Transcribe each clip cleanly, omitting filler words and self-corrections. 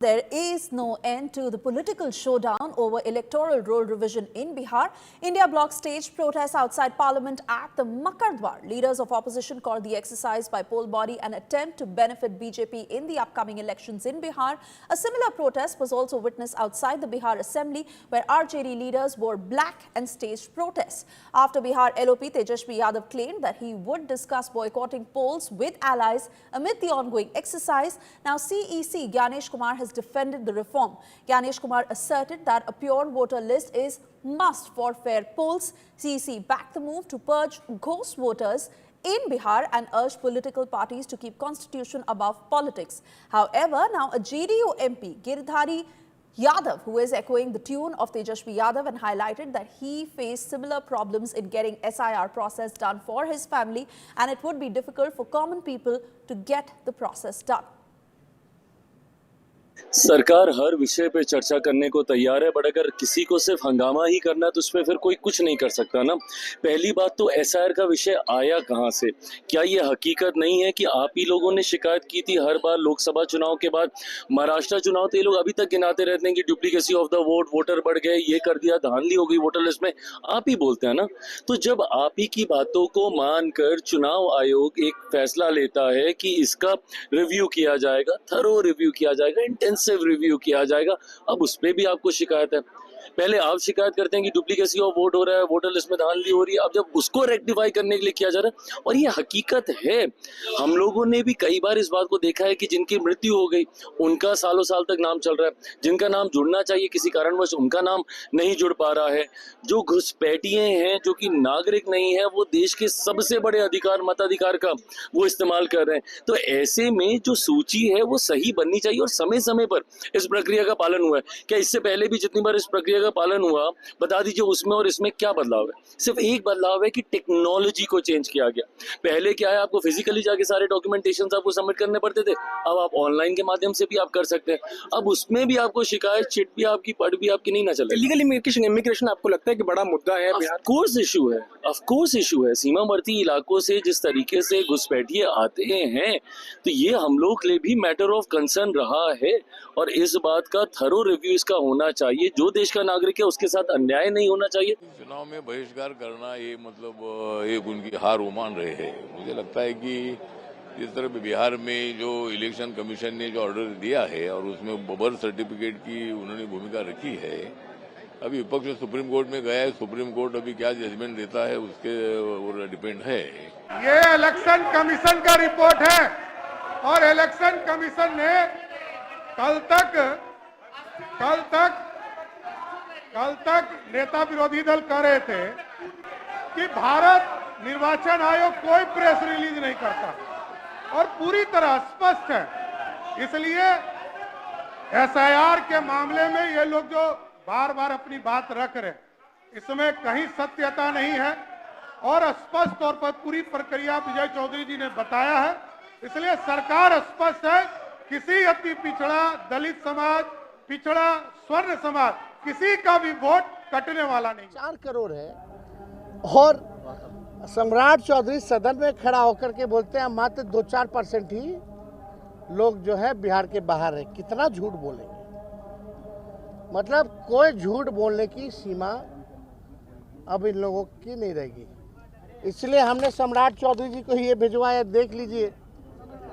There is no end to the political showdown over electoral roll revision in Bihar. India Bloc staged protests outside Parliament at the Makardwar. Leaders of opposition called the exercise by poll body an attempt to benefit BJP in the upcoming elections in Bihar. A similar protest was also witnessed outside the Bihar Assembly, where RJD leaders wore black and staged protests. After Bihar LOP, Tejashwi Yadav claimed that he would discuss boycotting polls with allies amid the ongoing exercise. Now, CEC Gyanesh Kumar has defended the reform. Gyanesh Kumar asserted that a pure voter list is must for fair polls. CEC backed the move to purge ghost voters in Bihar and urged political parties to keep constitution above politics. However, now a JDU MP, Giridhari Yadav, who is echoing the tune of Tejashwi Yadav, and highlighted that he faced similar problems in getting SIR process done for his family, and it would be difficult for common people to get the process done. सरकार हर विषय पे चर्चा करने को तैयार है, but अगर किसी को सिर्फ हंगामा ही करना है तो उसमें फिर कोई कुछ नहीं कर सकता ना। पहली बात तो एसआईआर का विषय आया कहां से? क्या ये हकीकत नहीं है कि आप ही लोगों ने शिकायत की थी हर बार लोकसभा चुनाव के बाद? महाराष्ट्र चुनाव तो ये लोग अभी तक गिनाते रहते हैं कि duplicacy of the vote, voter बढ़ गए, ये कर दिया, धांधली हो गई वोटर लिस्ट में, आप ही बोलते हैं ना। तो जब आप ही की बातों को मानकर चुनाव आयोग एक फैसला लेता है कि इसका रिव्यू किया जाएगा, थरो रिव्यू किया जाएगा, इंटेंसिव रिव्यू किया जाएगा, अब उस पे भी आपको शिकायत है। पहले आप शिकायत करते हैं कि डुप्लीकेसी ऑफ वोट हो रहा है, वोटर लिस्ट में धांधली हो रही है, अब जब उसको रेक्टिफाई करने के लिए किया जा रहा है, और ये हकीकत है। हम लोगों ने भी कई बार इस बात को देखा है कि जिनकी मृत्यु हो गई उनका सालों साल तक नाम चल रहा है, जिनका नाम जुड़ना चाहिए किसी कारणवश उनका नाम नहीं जुड़ पा रहा है। जो घुसपैठिए हैं, जो कि नागरिक नहीं है, वो देश के सबसे बड़े अधिकार, मताधिकार का वो इस्तेमाल कर रहे हैं। तो ऐसे में जो सूची है वो सही बननी चाहिए और समय समय पर इस प्रक्रिया का पालन हुआ है। क्या इससे पहले भी जितनी बार इस प्रक्रिया का पालन हुआ, बता दीजिए उसमें और इसमें क्या बदलाव है? सिर्फ एक बदलाव है कि टेक्नोलॉजी को चेंज किया गया। पहले क्या है, आपको फिजिकली जाके सारे डॉक्यूमेंटेशन आपको सबमिट करने पड़ते थे, अब आप ऑनलाइन के माध्यम से भी आप कर सकते हैं। अब उसमें भी आपको शिकायत चिट भी आपकी, पढ़ भी आपकी नहीं ना चले। लीगल इमिग्रेशन आपको लगता है कि बड़ा मुद्दा है? ऑफ कोर्स इशू है। सीमावर्ती इलाकों से जिस तरीके से घुसपैठिए आते हैं, तो ये हम लोग के लिए भी मैटर ऑफ कंसर्न रहा है, और इस बात का थरो रिव्यू इसका होना चाहिए। जो देश का नागरिक है उसके साथ अन्याय नहीं होना चाहिए। चुनाव में बहिष्कार करना ये मतलब एक उनकी हार वो मान रहे हैं। मुझे लगता है कि इस तरह बिहार में जो इलेक्शन कमीशन ने जो ऑर्डर दिया है और उसमें बर्थ सर्टिफिकेट की उन्होंने भूमिका रखी है, अभी विपक्ष सुप्रीम कोर्ट में गया है, सुप्रीम कोर्ट अभी क्या जजमेंट देता है उसके ऊपर डिपेंड है। ये इलेक्शन कमीशन का रिपोर्ट है और इलेक्शन कमीशन ने कल तक नेता विरोधी दल कह रहे थे कि भारत निर्वाचन आयोग कोई प्रेस रिलीज नहीं करता, और पूरी तरह स्पष्ट है। इसलिए एसआईआर के मामले में ये लोग जो बार बार अपनी बात रख रहे, इसमें कहीं सत्यता नहीं है, और स्पष्ट तौर पर पूरी प्रक्रिया विजय चौधरी जी ने बताया है। इसलिए सरकार स्पष्ट है, किसी अति पिछड़ा, दलित समाज, पिछड़ा, स्वर्ण समाज, किसी का भी वोट कटने वाला नहीं। 4 करोड़ है, और सम्राट चौधरी सदन में खड़ा होकर के बोलते हैं मात्र 2-4% ही लोग जो है बिहार के बाहर है। कितना झूठ बोलेंगे? मतलब कोई झूठ बोलने की सीमा अब इन लोगों की नहीं रहेगी। इसलिए हमने सम्राट चौधरी जी को ये भिजवाया, देख लीजिए,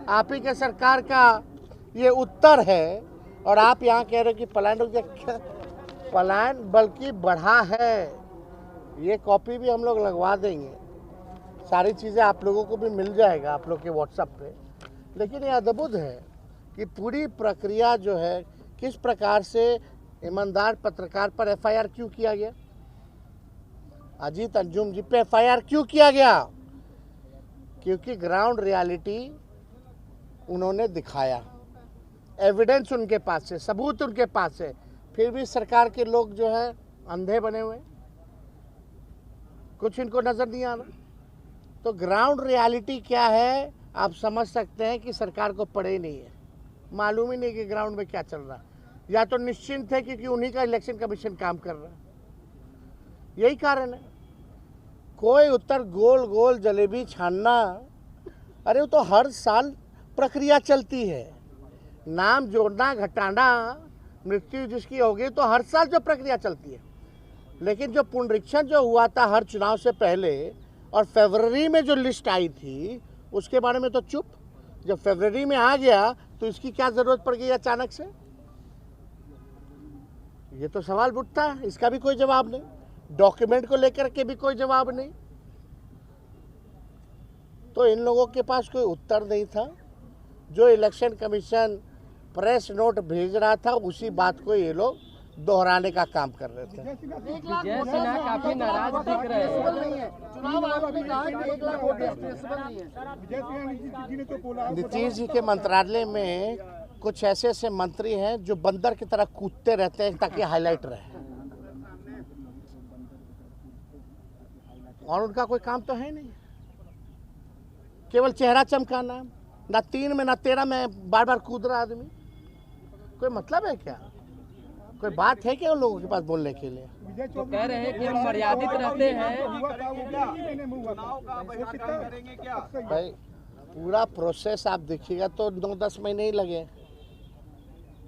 आप ही के सरकार का ये उत्तर है, और आप यहाँ कह रहे हो कि पलायन बल्कि बढ़ा है। ये कॉपी भी हम लोग लगवा देंगे, सारी चीज़ें आप लोगों को भी मिल जाएगा आप लोग के व्हाट्सएप पे। लेकिन ये अद्भुत है कि पूरी प्रक्रिया जो है, किस प्रकार से ईमानदार पत्रकार पर एफआईआर क्यों किया गया, अजीत अंजुम जी पे एफआईआर क्यों किया गया? क्योंकि ग्राउंड रियलिटी उन्होंने दिखाया, एविडेंस उनके पास है, सबूत उनके पास है, फिर भी सरकार के लोग जो है अंधे बने हुए, कुछ इनको नजर नहीं आ रहा। तो ग्राउंड रियलिटी क्या है आप समझ सकते हैं कि सरकार को पड़े ही नहीं है, मालूम ही नहीं कि ग्राउंड में क्या चल रहा है, या तो निश्चिंत है क्योंकि उन्हीं का इलेक्शन कमीशन काम कर रहा है। यही कारण है। कोई उत्तर गोल गोल जलेबी छानना, अरे वो तो हर साल प्रक्रिया चलती है। नाम जोड़ना घटाना, मृत्यु जिसकी होगी तो हर साल जो प्रक्रिया चलती है, लेकिन जो पुनरीक्षण जो हुआ था हर चुनाव से पहले और फरवरी में जो लिस्ट आई थी उसके बारे में तो चुप। जब फरवरी में आ गया तो इसकी क्या जरूरत पड़ गई अचानक से? ये तो सवाल उठता है, इसका भी कोई जवाब नहीं, डॉक्यूमेंट को लेकर के भी कोई जवाब नहीं। तो इन लोगों के पास कोई उत्तर नहीं था। जो इलेक्शन कमीशन प्रेस नोट भेज रहा था उसी बात को ये लोग दोहराने का काम कर रहे थे। विजय सिन्हा काफी नाराज दिख रहे हैं। नीतीश जी के मंत्रालय में कुछ ऐसे ऐसे मंत्री हैं जो बंदर की तरह कूदते रहते हैं ताकि हाईलाइट रहे, और उनका कोई काम तो है नहीं, केवल चेहरा चमकाना। ना 3 में ना 13 में बार बार कूद रहा आदमी, कोई मतलब है क्या? कोई बात है क्या उन लोगों के पास बोलने के लिए? तो कह रहे हैं कि हम मर्यादित रहते हैं। भाई पूरा प्रोसेस आप देखिएगा तो 9-10 महीने ही लगे।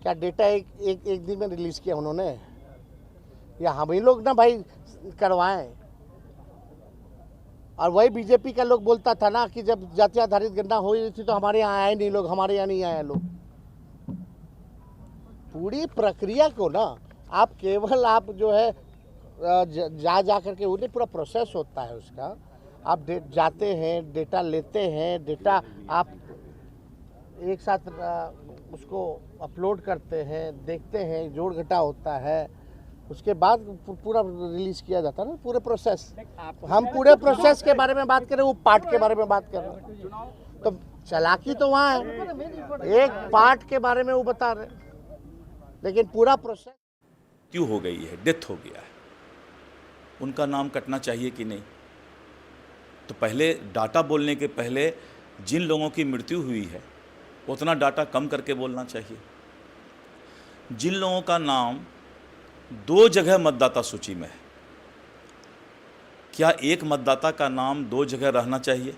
क्या डेटा एक दिन में रिलीज किया उन्होंने, या हम ही लोग ना भाई करवाएं? और वही बीजेपी का लोग बोलता था ना कि जब जाति आधारित गणना हो रही थी तो हमारे यहाँ आए नहीं लोग, हमारे यहाँ नहीं आए लोग। पूरी प्रक्रिया को ना आप केवल आप जो है जा करके वो नहीं, पूरा प्रोसेस होता है उसका। आप जाते हैं, डेटा लेते हैं, डेटा आप एक साथ उसको अपलोड करते हैं, देखते हैं, जोड़ घटा होता है, उसके बाद पूरा रिलीज किया जाता है ना, पूरे प्रोसेस। हम पूरे प्रोसेस के बारे में बात कर रहे हैं, वो पार्ट के बारे में बात कर रहे हैं। तो चालाकी तो वहाँ है, एक पार्ट के बारे में वो बता रहे हैं, लेकिन पूरा प्रोसेस क्यों हो गई है, डेथ हो गया है, उनका नाम कटना चाहिए कि नहीं? तो पहले डाटा बोलने के पहले जिन लोगों की मृत्यु हुई है उतना डाटा कम करके बोलना चाहिए। जिन लोगों का नाम 2 जगह मतदाता सूची में है, क्या एक मतदाता का नाम 2 जगह रहना चाहिए?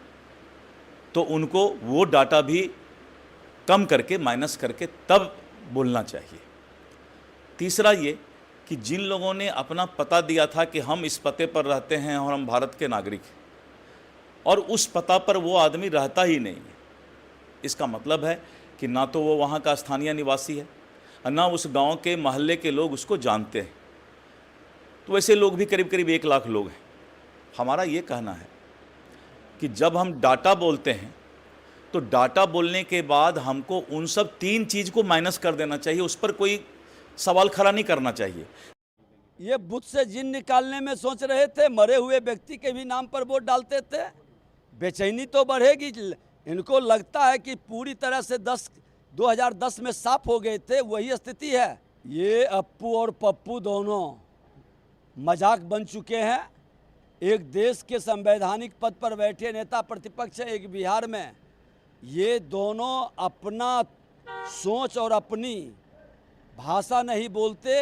तो उनको वो डाटा भी कम करके माइनस करके तब बोलना चाहिए। तीसरा ये कि जिन लोगों ने अपना पता दिया था कि हम इस पते पर रहते हैं और हम भारत के नागरिक हैं, और उस पता पर वो आदमी रहता ही नहीं है, इसका मतलब है कि ना तो वो वहाँ का स्थानीय निवासी है और ना उस गांव के मोहल्ले के लोग उसको जानते हैं। तो वैसे लोग भी करीब करीब 1 लाख लोग हैं। हमारा ये कहना है कि जब हम डाटा बोलते हैं तो डाटा बोलने के बाद हमको उन सब 3 चीज़ को माइनस कर देना चाहिए, उस पर कोई सवाल खड़ा नहीं करना चाहिए। ये बुथ से जिन निकालने में सोच रहे थे, मरे हुए व्यक्ति के भी नाम पर वोट डालते थे। बेचैनी तो बढ़ेगी। इनको लगता है कि पूरी तरह से 2010 में साफ हो गए थे, वही स्थिति है। ये अप्पू और पप्पू दोनों मजाक बन चुके हैं। एक देश के संवैधानिक पद पर बैठे नेता प्रतिपक्ष है, एक बिहार में। ये दोनों अपना सोच और अपनी भाषा नहीं बोलते,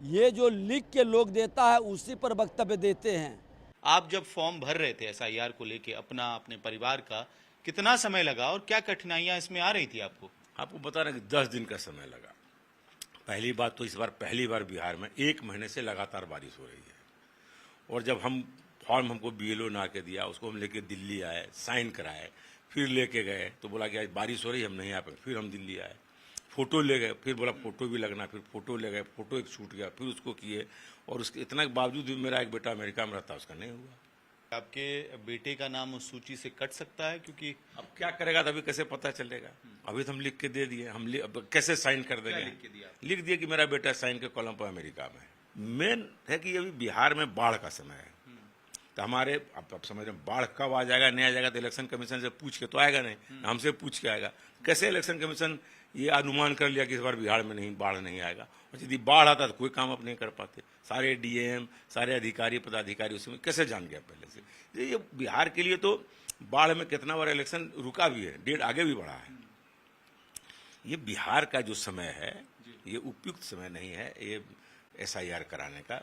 ये जो लिख के लोग देता है उसी पर वक्तव्य देते हैं। आप जब फॉर्म भर रहे थे एसआईआर को लेके अपने परिवार का, कितना समय लगा और क्या कठिनाइयां इसमें आ रही थी आपको? आपको बता रहे हैं कि 10 दिन का समय लगा। पहली बात तो इस बार पहली बार बिहार में 1 महीने से लगातार बारिश हो रही है, और जब हम फॉर्म हमको बीएलओ ना के दिया, उसको हम लेके दिल्ली आए, साइन कराए, फिर लेके गए तो बोला कि आज बारिश हो रही है, हम नहीं आ पाए। फिर हम दिल्ली आए, फोटो ले गए, फिर बोला फोटो भी लगना, फिर फोटो ले गए, फोटो एक छूट गया, फिर उसको किए, और उसके इतना के बावजूद भी मेरा एक बेटा अमेरिका में रहता, उसका नहीं हुआ। आपके बेटे का नाम उस सूची से कट सकता है? क्योंकि अब क्या करेगा, तभी कैसे पता चलेगा? अभी तो हम लिख के दे दिए, अब कैसे साइन कर देंगे? लिख दिए कि मेरा बेटा साइन के कॉलम पर अमेरिका में। मेन है कि अभी बिहार में बाढ़ का समय है, तो हमारे अब समझ रहे बाढ़ कब आ जाएगा नहीं आ जाएगा, तो इलेक्शन कमीशन से पूछ के तो आएगा नहीं, हमसे पूछ के आएगा। कैसे इलेक्शन कमीशन ये अनुमान कर लिया कि इस बार बिहार में नहीं बाढ़ नहीं आएगा, और यदि बाढ़ आता तो कोई काम अब नहीं कर पाते। सारे डीएम, सारे अधिकारी पदाधिकारी उसमें कैसे जान गया पहले से? ये बिहार के लिए तो बाढ़ में कितना बार इलेक्शन रुका भी है, डेट आगे भी बढ़ा है। ये बिहार का जो समय है ये उपयुक्त समय नहीं है ये एसआईआर कराने का।